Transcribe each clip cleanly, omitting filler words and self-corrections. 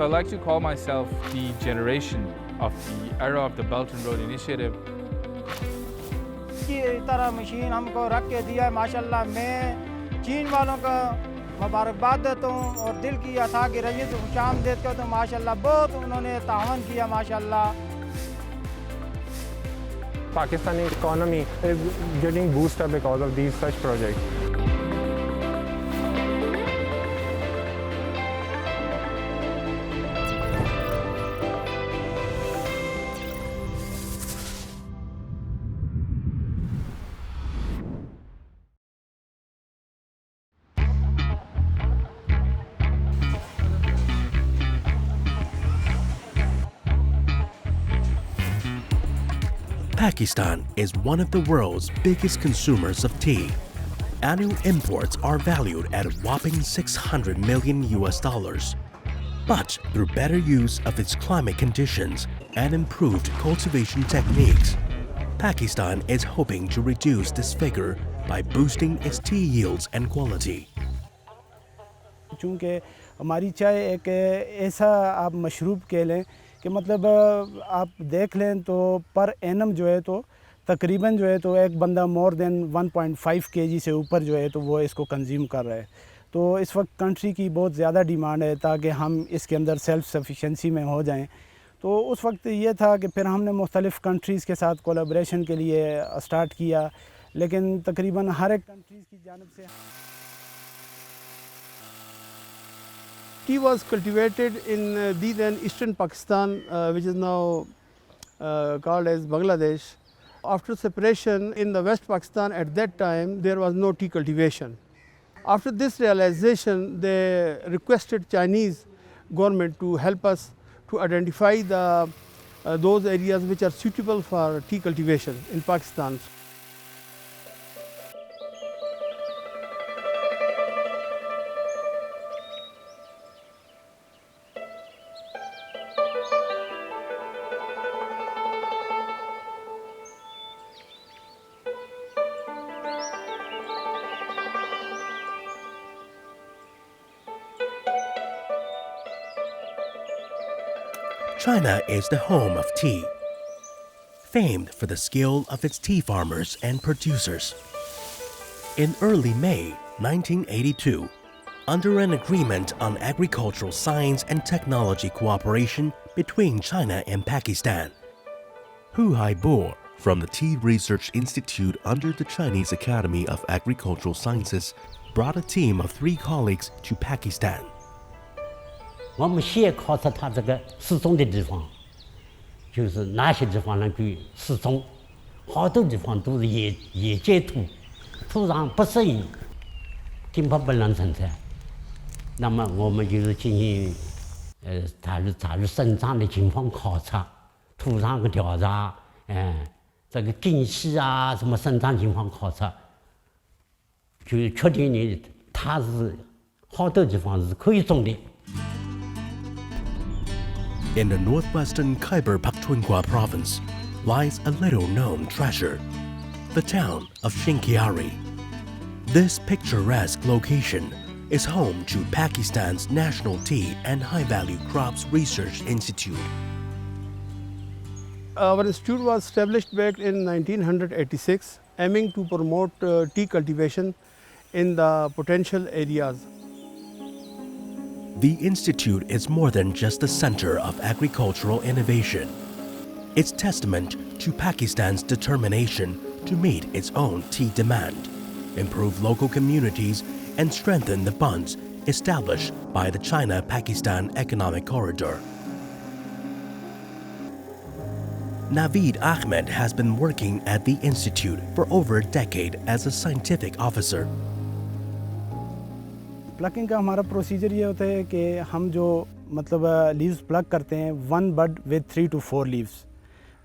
So I like to call myself the generation of the era of the Belt and Road Initiative. ये तरह machine हमको रख के दिया है माशाल्लाह मैं चीन वालों का मुबारकबाद देता हूँ और दिल की अता की रज़ी से खुशामदीद करता हूँ माशाल्लाह बहुत उन्होंने तावन किया माशाल्लाह Pakistani economy is getting boosted because of these such projects. Pakistan is one of the world's biggest consumers of tea. Annual imports are valued at a whopping $600 million. But through better use of its climate conditions and improved cultivation techniques, Pakistan is hoping to reduce this figure by boosting its tea yields and quality. चूँकि हमारी चाय एक ऐसा आप मशरूब कह लें कि मतलब आप देख लें तो पर एनम जो है तो तकरीबन जो है तो एक बंदा मोर देन 1.5 केजी से ऊपर जो है तो वो इसको कंज्यूम कर रहा है तो इस वक्त कंट्री की बहुत ज़्यादा डिमांड है ताकि हम इसके अंदर सेल्फ सफिशेंसी में हो जाएं तो उस वक्त ये था कि फिर हमने मुख्तलिफ़ कंट्रीज़ के साथ कोलैबोरेशन के लिए स्टार्ट किया लेकिन तकरीबन हर एक कंट्रीज़ की जानिब से Tea was cultivated in the then eastern Pakistan, which is now called as Bangladesh. After separation in the West Pakistan at that time, there was no tea cultivation. After this realization, they requested Chinese government to help us to identify those areas which are suitable for tea cultivation in Pakistan. China is the home of tea, famed for the skill of its tea farmers and producers. In early May 1982, under an agreement on agricultural science and technology cooperation between China and Pakistan, Hu Haibo from the Tea Research Institute under the Chinese Academy of Agricultural Sciences brought a team of 3 colleagues to Pakistan. 我们先考察它这个适种的地方，就是哪些地方能够适种，好多地方都是野阶土，土壤不适应，根本不能生产。那么我们就是进行它的生长的情况考察，土壤的调查，这个根系啊什么生长情况考察，就确定呢它是好多地方是可以种的。 In the northwestern Khyber Pakhtunkhwa province lies a little-known treasure, the town of Shinkiari. This picturesque location is home to Pakistan's National Tea and High-Value Crops Research Institute. Our institute was established back in 1986, aiming to promote tea cultivation in the potential areas. The institute is more than just a center of agricultural innovation. It's testament to Pakistan's determination to meet its own tea demand, improve local communities, and strengthen the bonds established by the China-Pakistan Economic Corridor. Naveed Ahmed has been working at the institute for over a decade as a scientific officer. Plucking का हमारा procedure ये होता है कि हम जो मतलब leaves plug करते हैं 1 bud with 3 to 4 leaves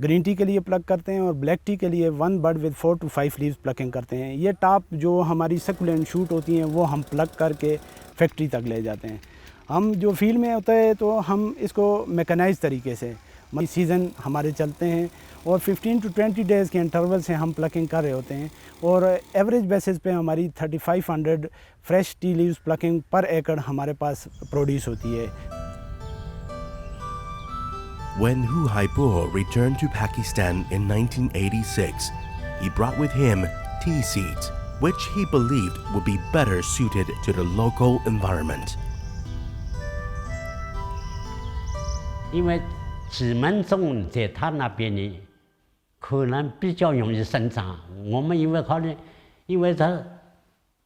green tea के लिए प्लग करते हैं और ब्लैक टी के लिए 1 bud with 4 to 5 leaves plucking करते हैं ये टॉप जो हमारी सक्युलेंट शूट होती हैं वो हम प्लग करके फैक्ट्री तक ले जाते हैं हम जो फील्ड में होता है तो हम इसको मैकेनाइज तरीके से सीज़न हमारे चलते हैं और 15 to 20 डेज़ के इंटरवल से हम प्लकिंग कर रहे होते हैं और एवरेज बेसिस पे हमारी 3500 फ्रेश टी लीव्स प्लकिंग पर एकड़ हमारे पास प्रोड्यूस होती है When Hu Haibo returned to Pakistan in 1986, he brought with him tea seeds, which he believed would be better suited to the local environment. 因为纸门种在他那边呢，可能比较容易生长。我们因为考虑，因为它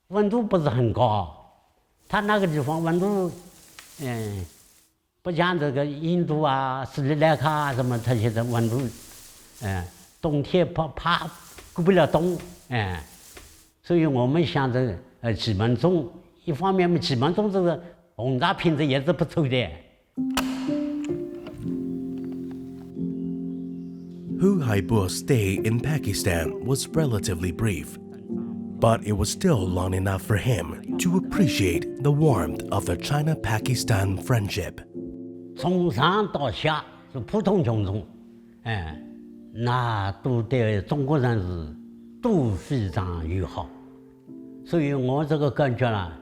温度不是很高，它那个地方温度，不像这个印度啊、斯里兰卡啊什么，它现在温度，冬天怕过不了冬，所以我们想着纸门种，一方面嘛，纸门种这个红茶品质也是不错的。 Hu Haibo's stay in Pakistan was relatively brief, but it was still long enough for him to appreciate the warmth of the China-Pakistan friendship. 从上到下是普通群众，那都对中国人是都非常友好，所以我这个感觉啦，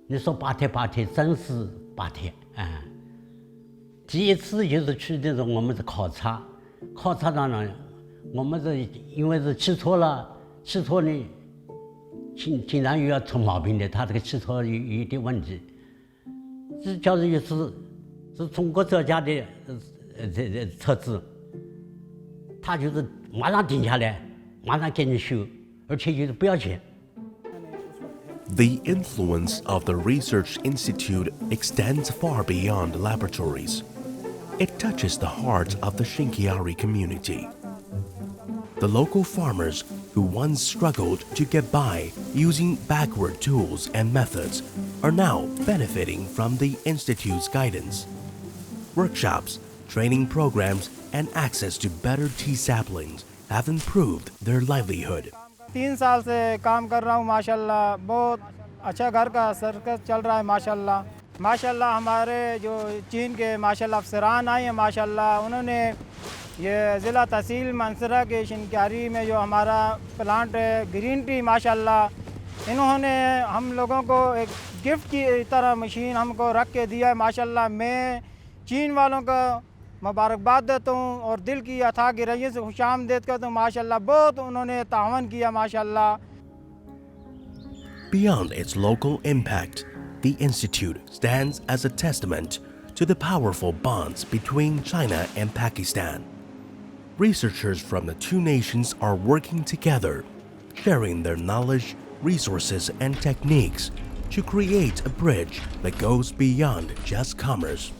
你说8天，真是8天，第一次就是去这种我们的考察。 考察上呢，我们这因为是汽车了，汽车呢，经常又要出毛病的，它这个汽车有点问题。这假如是中国这家的车子，他就是马上停下来，马上给你修，而且就是不要钱。 The influence of the research institute extends far beyond laboratories. It touches the heart of the Shinkiari community. The local farmers who once struggled to get by using backward tools and methods are now benefiting from the Institute's guidance. Workshops, training programs, and access to better tea saplings have improved their livelihood. 3 साल से काम कर रहा हूँ माशाल्लाह बहुत अच्छा घर का सर्कस चल रहा है माशाल्लाह माशाल्लाह हमारे जो चीन के माशाल्लाह अफसरान आए हैं माशाल्लाह उन्होंने ये ज़िला तहसील मंसरा के शिनक्यारी में जो हमारा प्लांट है ग्रीन टी माशाल्लाह इन्होंने हम लोगों को एक गिफ्ट की तरह मशीन हमको रख के दिया है माशाल्लाह मैं चीन वालों का मुबारकबाद देता हूँ और दिल की अथाह गहराइयों से खुशामदीद करता हूँ माशाल्लाह बहुत उन्होंने तावन किया माशाल्लाह। Beyond its local impact, the Institute stands as a testament to the powerful bonds between China and Pakistan. Researchers from the two nations are working together, sharing their knowledge, resources, and techniques to create a bridge that goes beyond just commerce.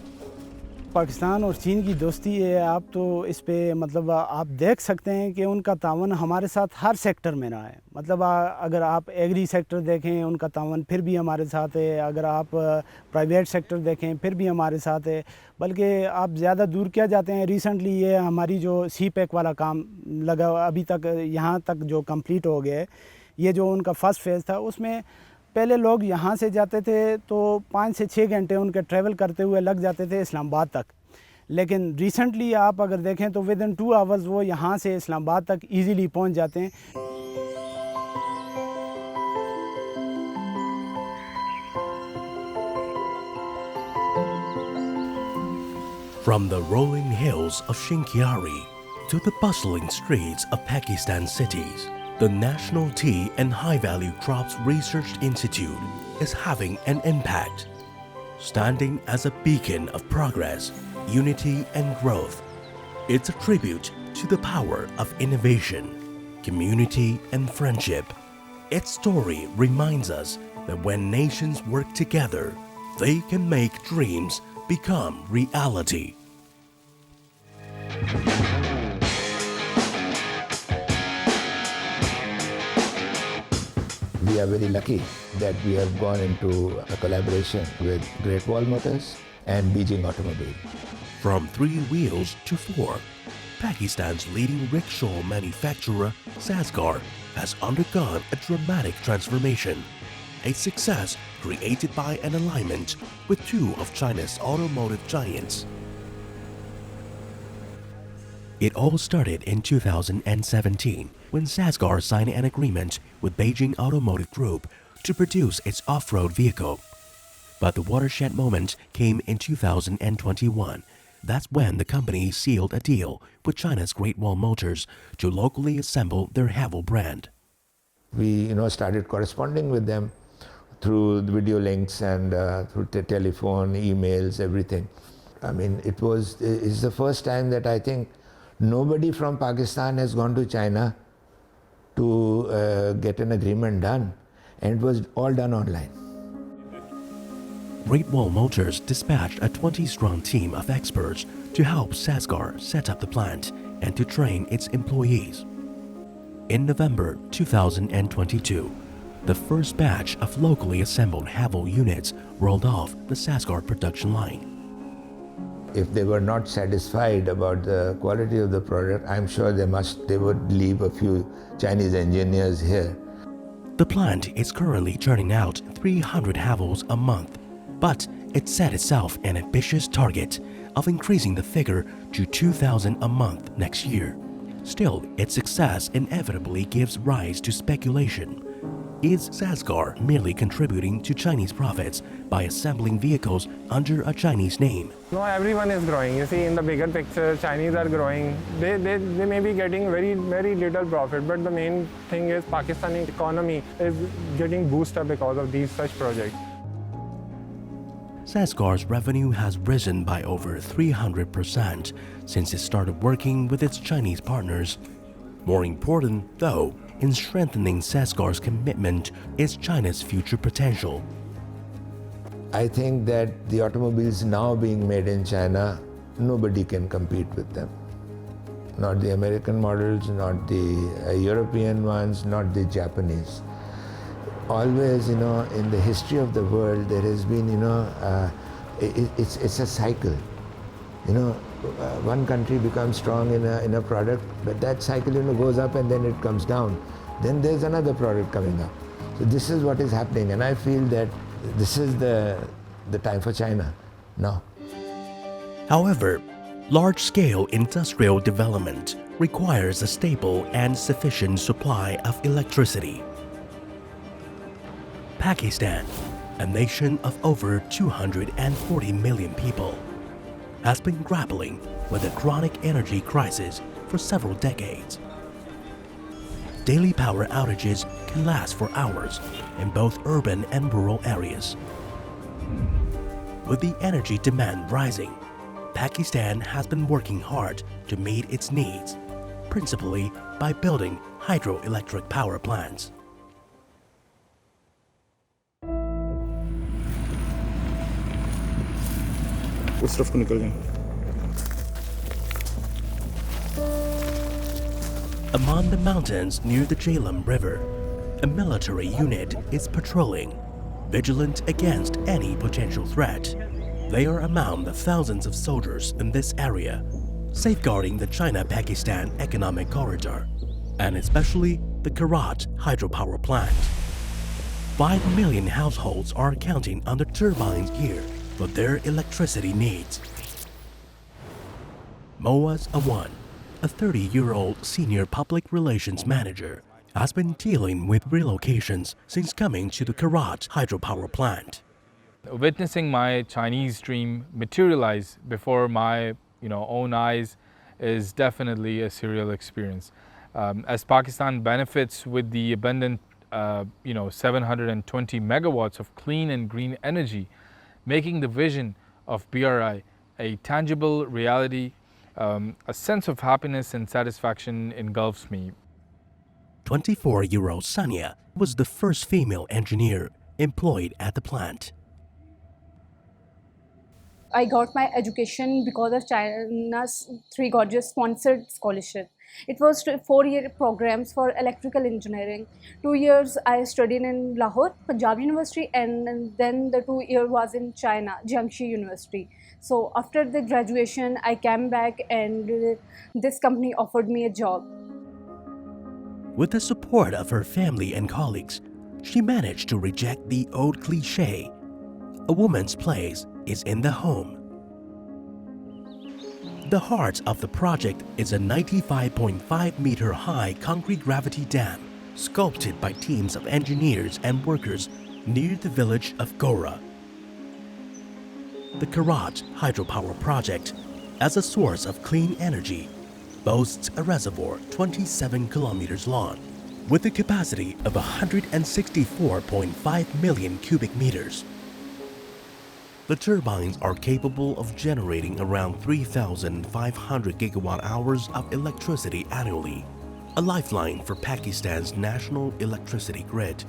Pakistan और चीन की दोस्ती है आप तो इस पे मतलब आप देख सकते हैं कि उनका तावन हमारे साथ हर सेक्टर में रहा है मतलब अगर आप एग्री सेक्टर देखें उनका तावन फिर भी हमारे साथ है अगर आप प्राइवेट सेक्टर देखें फिर भी हमारे साथ है बल्कि आप ज़्यादा दूर क्या जाते हैं रिसेंटली ये हमारी जो सी पैक वाला काम लगा अभी तक यहाँ तक जो कंप्लीट हो गया है ये जो उनका फर्स्ट फेज़ था उसमें पहले लोग यहाँ से जाते थे तो 5 से 6 घंटे उनके ट्रैवल करते हुए लग जाते थे इस्लामाबाद तक लेकिन रिसेंटली आप अगर देखें तो विद इन 2 आवर्स वो यहाँ से इस्लामाबाद तक इजीली पहुँच जाते हैं। From the rolling hills of Shinkiari to the bustling streets of Pakistan cities, the National Tea and High Value Crops Research Institute is having an impact, standing as a beacon of progress, unity, and growth. It's a tribute to the power of innovation, community, and friendship. Its story reminds us that when nations work together, they can make dreams become reality. We are very lucky that we have gone into a collaboration with Great Wall Motors and Beijing Automobile. From 3 wheels to 4, Pakistan's leading rickshaw manufacturer, Sasgar, has undergone a dramatic transformation, a success created by an alignment with 2 of China's automotive giants. It all started in 2017 when Sasgar signed an agreement with Beijing Automotive Group to produce its off-road vehicle. But the watershed moment came in 2021 That's when the company sealed a deal with China's Great Wall Motors to locally assemble their Havel brand. We started corresponding with them through the video links and through telephone, emails, everything. I mean, it's the first time that I think nobody from Pakistan has gone to China to get an agreement done, and it was all done online. Great Wall Motors dispatched a 20-strong team of experts to help Sasgar set up the plant and to train its employees. In November 2022, the first batch of locally assembled Havel units rolled off the Sasgar production line. If they were not satisfied about the quality of the product, I'm sure they would leave a few Chinese engineers here. The plant is currently churning out 300 Havels a month, but it set itself an ambitious target of increasing the figure to 2,000 a month next year. Still, its success inevitably gives rise to speculation. Is Sasgar merely contributing to Chinese profits by assembling vehicles under a Chinese name? No, everyone is growing. You see, in the bigger picture, Chinese are growing. They may be getting very little profit, but the main thing is Pakistani economy is getting boosted because of these such projects. Sasgar's revenue has risen by over 300% since it started working with its Chinese partners. More important, though, in strengthening Sasgar's commitment is China's future potential. I think that the automobiles now being made in China, nobody can compete with them. Not the American models, not the European ones, not the Japanese. Always, in the history of the world, there has been, it's a cycle. One country becomes strong in a product, but that cycle, goes up and then it comes down. Then there's another product coming up. So this is what is happening, and I feel that this is the time for China now. However, large-scale industrial development requires a stable and sufficient supply of electricity. Pakistan, a nation of over 240 million people, has been grappling with a chronic energy crisis for several decades. Daily power outages can last for hours in both urban and rural areas. With the energy demand rising, Pakistan has been working hard to meet its needs, principally by building hydroelectric power plants. उस तरफ को निकल जाएं। Among the mountains near the Jhelum River, a military unit is patrolling, vigilant against any potential threat. They are among the thousands of soldiers in this area, safeguarding the China-Pakistan economic corridor, and especially the Karat hydropower plant. 5 million households are counting on the turbines here for their electricity needs. Moaz Awan, a 30-year-old senior public relations manager, has been dealing with relocations since coming to the Karat hydropower plant. Witnessing my Chinese dream materialize before my own eyes is definitely a surreal experience. As Pakistan benefits with the abundant 720 megawatts of clean and green energy, making the vision of BRI a tangible reality, a sense of happiness and satisfaction engulfs me. 24-year-old Sanya was the first female engineer employed at the plant. I got my education because of China's Three Gorges sponsored scholarship. It was 4-year programs for electrical engineering. 2 years I studied in Lahore, Punjab University, and then the 2-year was in China, Jiangxi University. So after the graduation, I came back and this company offered me a job. With the support of her family and colleagues, she managed to reject the old cliché, a woman's place is in the home. The heart of the project is a 95.5-meter high concrete gravity dam sculpted by teams of engineers and workers near the village of Gora. The Karat hydropower project as a source of clean energy, boasts a reservoir 27 kilometers long with a capacity of 164.5 million cubic meters. The turbines are capable of generating around 3,500 gigawatt hours of electricity annually, a lifeline for Pakistan's national electricity grid.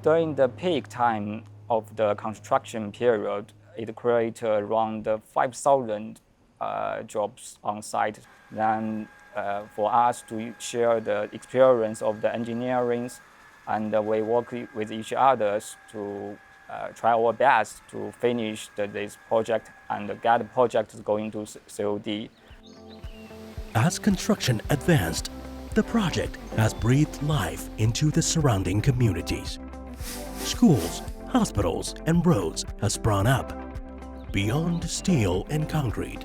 During the peak time of the construction period, it created around 5,000 jobs on site. Then for us to share the experience of the engineering, and we work with each other to try our best to finish this project and get the project going to COD. As construction advanced, the project has breathed life into the surrounding communities. Schools, hospitals, and roads have sprung up. Beyond steel and concrete,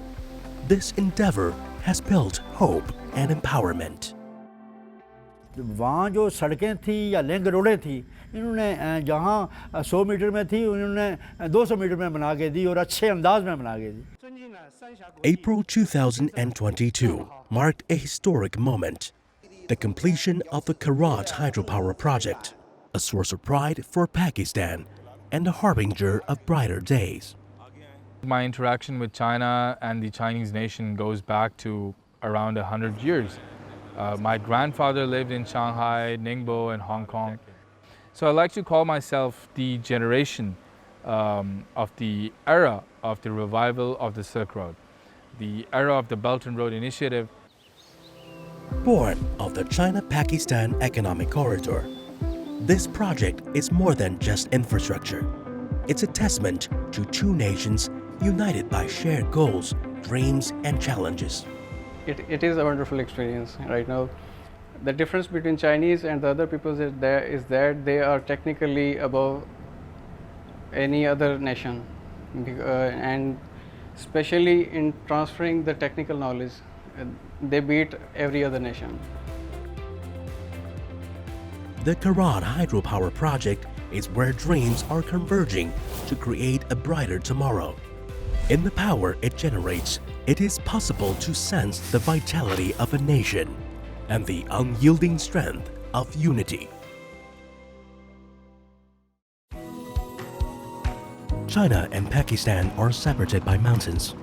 this endeavor has built hope and empowerment. वहाँ जो सड़कें थी या link रोडें थी, इन्होंने जहाँ 100 metre में थी उन्होंने 200 मीटर में बना के दी और अच्छे अंदाज में बना के दी. April 2022 marked a historic moment, the completion of the Karat hydropower project, a source of pride for Pakistan and a harbinger of brighter days. My interaction with China and the Chinese nation goes back to around 100 years. My grandfather lived in Shanghai, Ningbo, and Hong Kong. So I like to call myself the generation of the era of the revival of the Silk Road, the era of the Belt and Road Initiative. Born of the China-Pakistan Economic Corridor, this project is more than just infrastructure. It's a testament to two nations united by shared goals, dreams, and challenges. It is a wonderful experience right now. The difference between Chinese and the other peoples is that they are technically above any other nation, and especially in transferring the technical knowledge, they beat every other nation. The Karat hydropower project is where dreams are converging to create a brighter tomorrow. In the power it generates, it is possible to sense the vitality of a nation and the unyielding strength of unity. China and Pakistan are separated by mountains,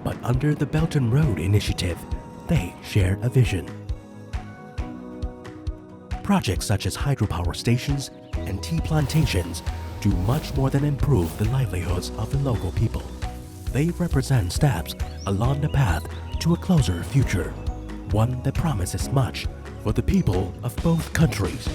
but under the Belt and Road Initiative, they share a vision. Projects such as hydropower stations and tea plantations do much more than improve the livelihoods of the local people. They represent steps along the path to a closer future, one that promises much for the people of both countries.